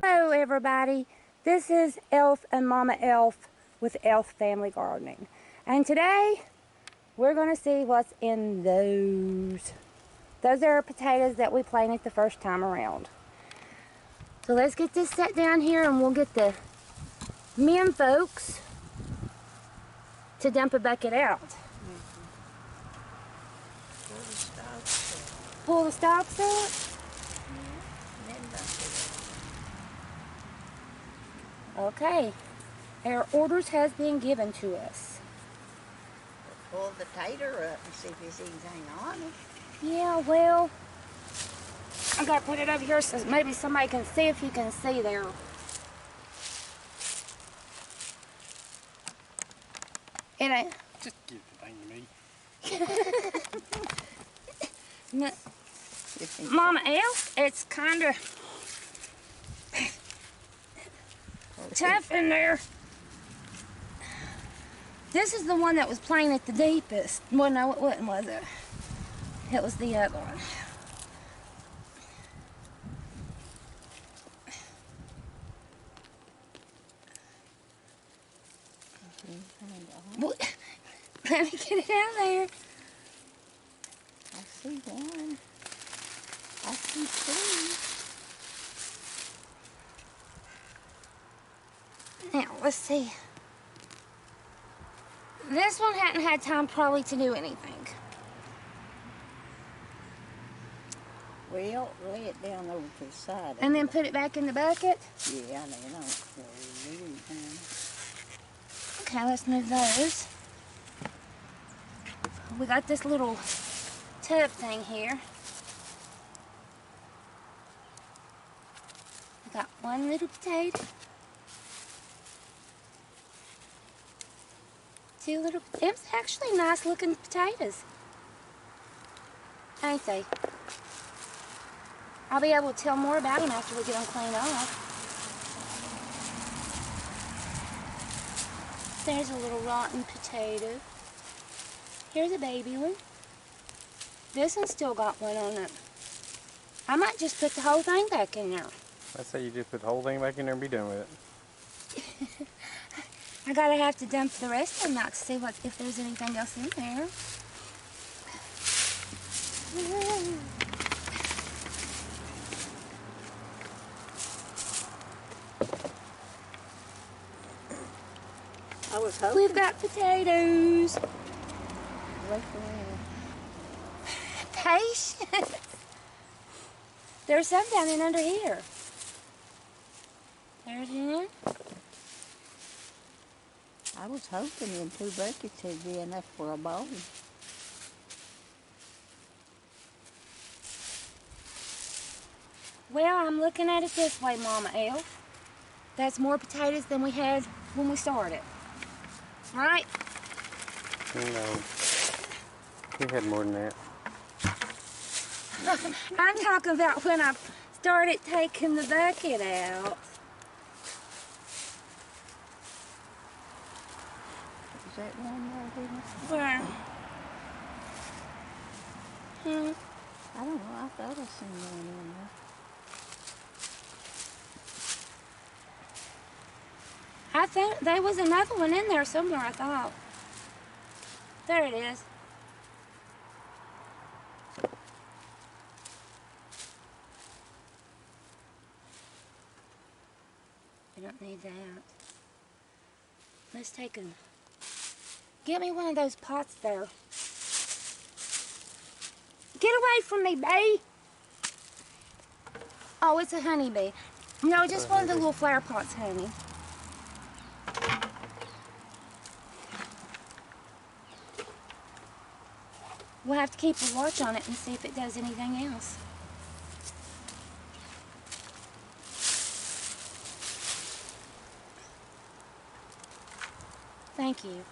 Hello everybody, this is Elf and Mama Elf with Elf Family Gardening, and today we're going to see what's in those. Those are potatoes that we planted the first time around. So let's get this set down here and we'll get the men folks to dump a bucket out. Pull the stalks up. Okay, our orders has been given to us. Pull the tater up and see if there's anything on it. Yeah, well, I gotta put it over here so maybe somebody can see if you can see there. It ain't. Just give the thing to me. Mama Elf, it's kind of tough in there. This is the one that was planted the deepest. Well, no, it wasn't, was it? It was the other one. Well, let me get it out there. I see one. I see two. Now, let's see. This one hadn't had time probably to do anything. Well, lay it down over to the side. And then put it back in the bucket? Yeah, I know. Okay, let's move those. We got this little tub thing here. We got one little potato. Two little, it's actually nice looking potatoes. Ain't they? I'll be able to tell more about them after we get them cleaned off. There's a little rotten potato. Here's a baby one. This one's still got one on it. I might just put the whole thing back in there. I say you just put the whole thing back in there and be done with it. I gotta have to dump the rest of them out to see if there's anything else in there. I was hoping. We've got potatoes. Patience. There's some down in under here. There's one. I was hoping in 2 buckets would be enough for a bowl. Well, I'm looking at it this way, Mama Elf. That's more potatoes than we had when we started. Right? No. We had more than that. I'm talking about when I started taking the bucket out. Is that one right here? Where? I don't know. I thought I seen one in there. I think there was another one in there somewhere, I thought. There it is. We don't need that. Let's take a... Get me one of those pots there. Get away from me, bee! Oh, it's a honeybee. No, just one of the little flower pots, honey. We'll have to keep a watch on it and see if it does anything else. Thank you.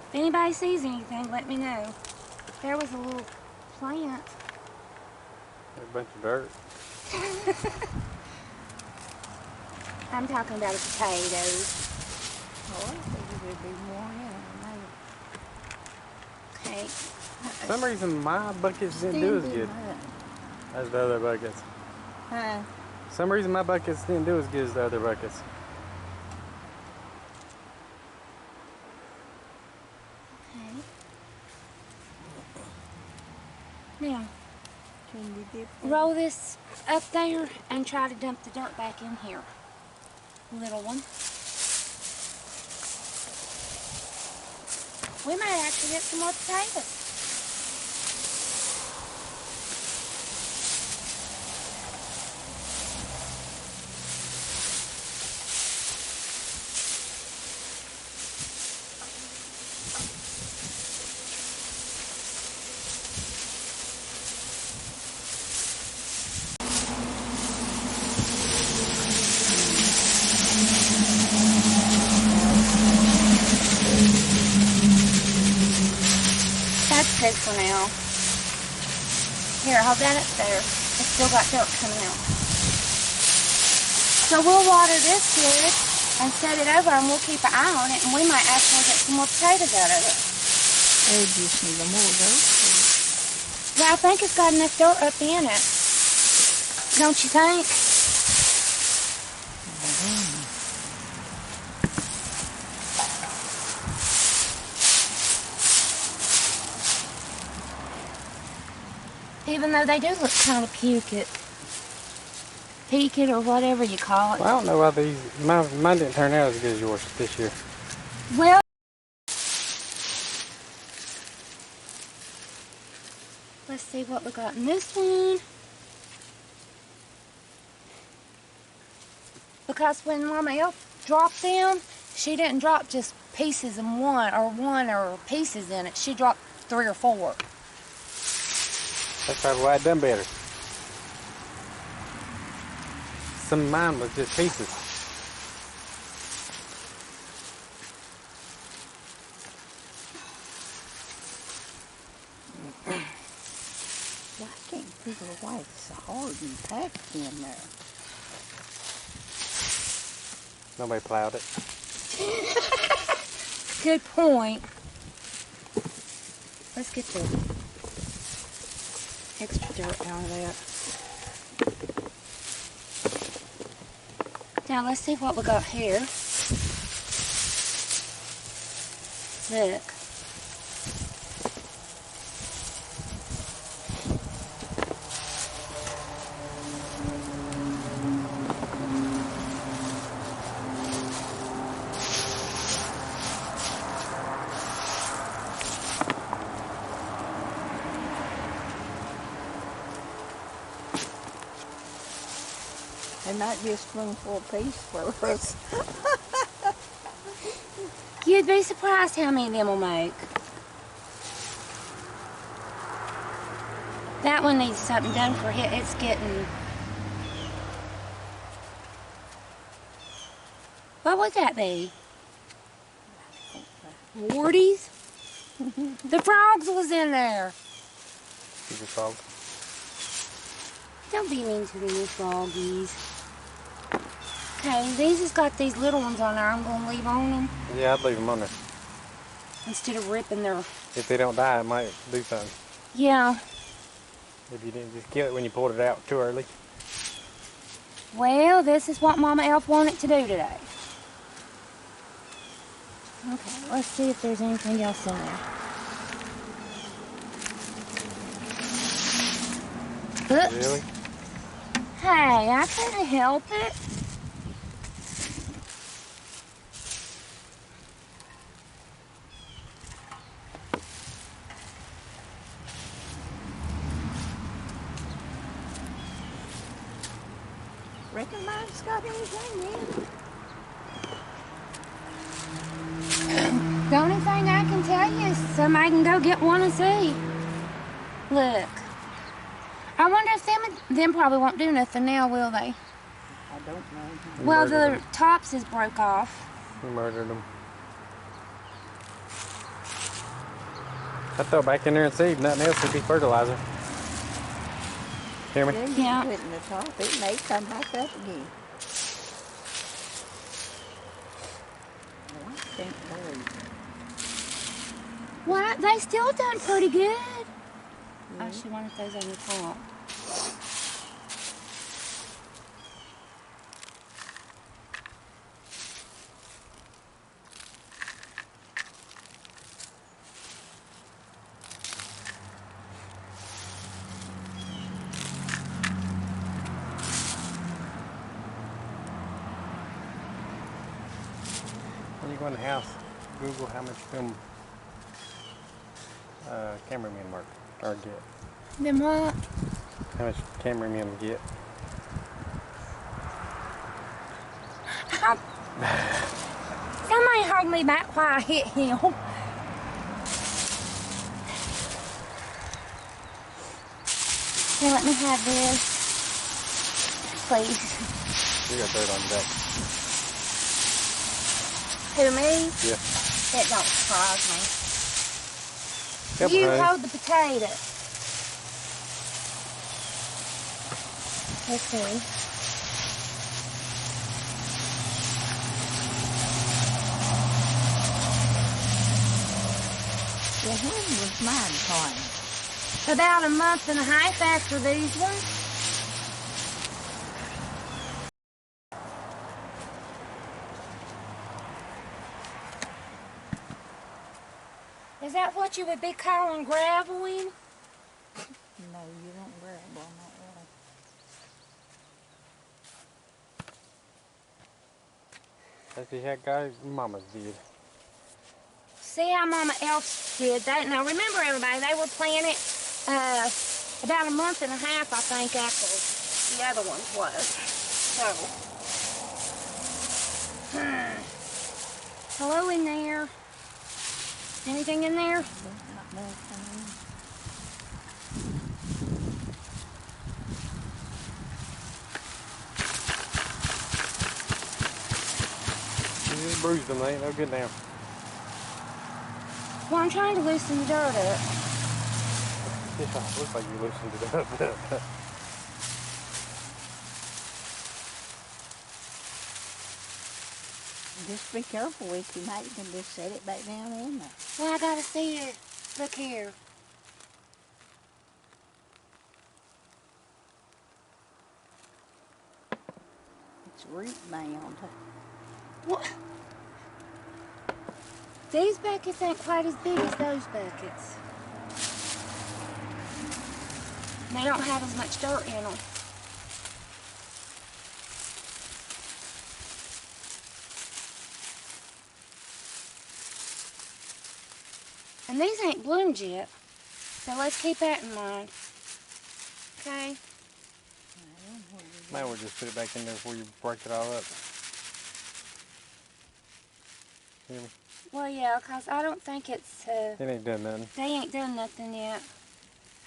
If anybody sees anything, let me know. There was a little plant. A bunch of dirt. I'm talking about a potato. Oh, I figured there'd be more in them. Okay. For some reason, my buckets didn't do as good as the other buckets. Huh? For some reason, my buckets didn't do as good as the other buckets. Okay. Now, Can you dip it? roll this up there and try to dump the dirt back in here. Little one. We might actually get some more potatoes. That's good for now. Here, hold that up there. It's still got dirt coming out. So we'll water this good and set it over and we'll keep an eye on it and we might actually get some more potatoes out of it. They just need a more dirt. Yeah, I think it's got enough dirt up in it. Don't you think? Even though they do look kind of peaked or whatever you call it. Well, I don't know why these. Mine didn't turn out as good as yours this year. Well, let's see what we got in this one. Because when Mama Elf dropped them, she didn't drop just pieces in one or pieces in it. She dropped 3 or 4. That's probably why I done better. Some of mine was just pieces. I can't figure why it's so hard and packed in there. Nobody plowed it. Good point. Let's get the extra dirt out of that. Now let's see what we got here. Look. And not just spoonful apiece for us. You'd be surprised how many of them will make. That one needs something done for it. It's getting... What would that be? Warties? The frogs was in there. You just followed. Don't be mean to the little froggies. Okay, these has got these little ones on there. I'm going to leave on them Yeah, I'd leave them on there. instead of ripping their... If they don't die, it might do something. Yeah. If you didn't just kill it when you pulled it out too early. Well, this is what Mama Elf wanted to do today. Okay, let's see if there's anything else in there. Oops. Really? Hey, I couldn't help it. Reckon mine's got anything in. The only thing I can tell you is somebody can go get one and see. Look. I wonder if them probably won't do nothing now, will they? I don't know. You Well, murdered the tops is broke off. them. You murdered them. I throw it back in there and see if nothing else would be fertilizer. Hear me? Then Yeah. you put it in the top, it may come back up again. can't believe it. What? They still done pretty good. Oh, she wanted those on the top. When you go in the house, Google how much film cameramen work or get. Then what? How much cameramen get. Somebody hold me back while I hit him. Here, let me have this. Please. You got dirt on your back. Who, me? Yeah. It don't surprise me. Help You her, honey. hold the potato. Let's see. Well, when was mine time? About a month and a half after these ones. Is that what you would be calling graveling? No, you don't grab on that one. That's the heck guys mamas did. See how Mama Elf did that. Now remember, everybody, they were planted about a month and a half, I think, after the other one was. So, hello in there. Anything in there? Not nothing. You just bruised them, they ain't no good now. Well, I'm trying to loosen the dirt up. Yeah, looks like you loosened it up. Just be careful with you, mate. You can just set it back down in there. Well, I gotta see it. Look here. It's root bound. What? These buckets ain't quite as big as those buckets. They don't have as much dirt in them. And these ain't bloomed yet, so let's keep that in mind. Okay? Now we'll just put it back in there before you break it all up. Hear me? Well, yeah, because I don't think it's, It ain't done nothing. they ain't done nothing yet.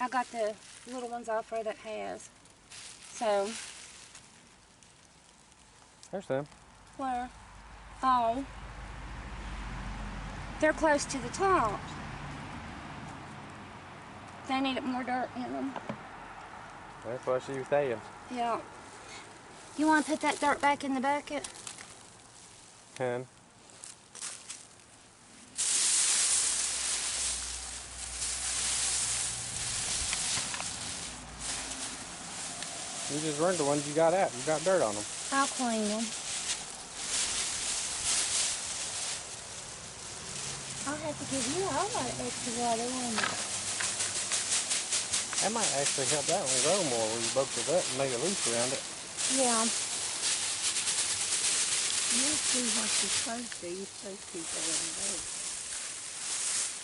I got the little ones off where that has. So, There's some. where? Oh. They're close to the top. They need more dirt in them. That's what she was saying. Yeah. You want to put that dirt back in the bucket? Hun. You just ruined the ones you got out. You got dirt on them. I'll clean them. I'll have to give you a whole lot of extra water, won't I? That might actually help that one grow more where you bulked it up and made a loose around it. Yeah. You'll see what you're supposed to. You're supposed to keep that in there.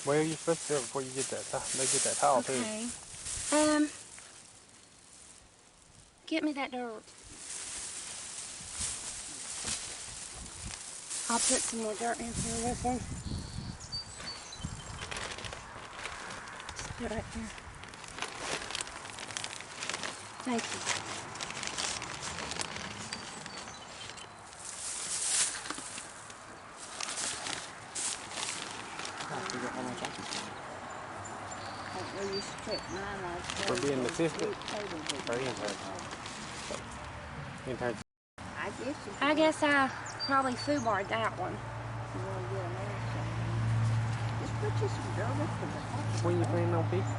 Well, you're supposed to do it before you get that. They get that tall too. Okay. Get me that dirt. I'll put some more dirt in for this one. Just put it right there. Thank you. I'll figure how much I can take. We used to check mine out. For being the assistant. Or intern. Intern. I guess you I guess I probably foobarred that one. You wanna get a medicine? Just put you some dirt up in the house. When you planning on pizza?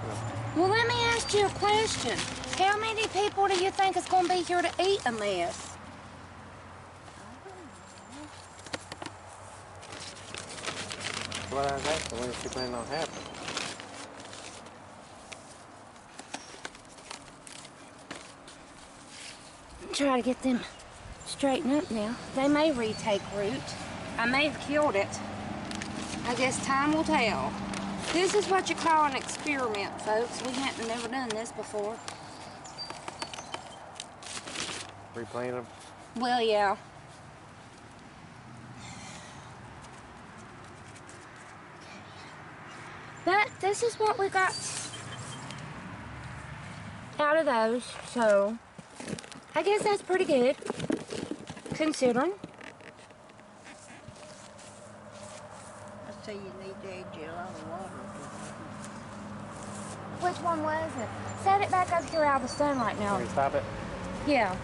Well, let me ask you a question. How many people do you think is going to be here to eat a mess? Well, I was asking when she planning on having. Try to get them straightened up now. They may retake root. I may have killed it. I guess time will tell. This is what you call an experiment, folks. We hadn't never done this before. Replant them. Well, yeah. But this is what we got out of those, so I guess that's pretty good, considering. I say you need to add you a lot of water to Which one was it? Set it back up here out of the sun right now. Can we stop it? Yeah.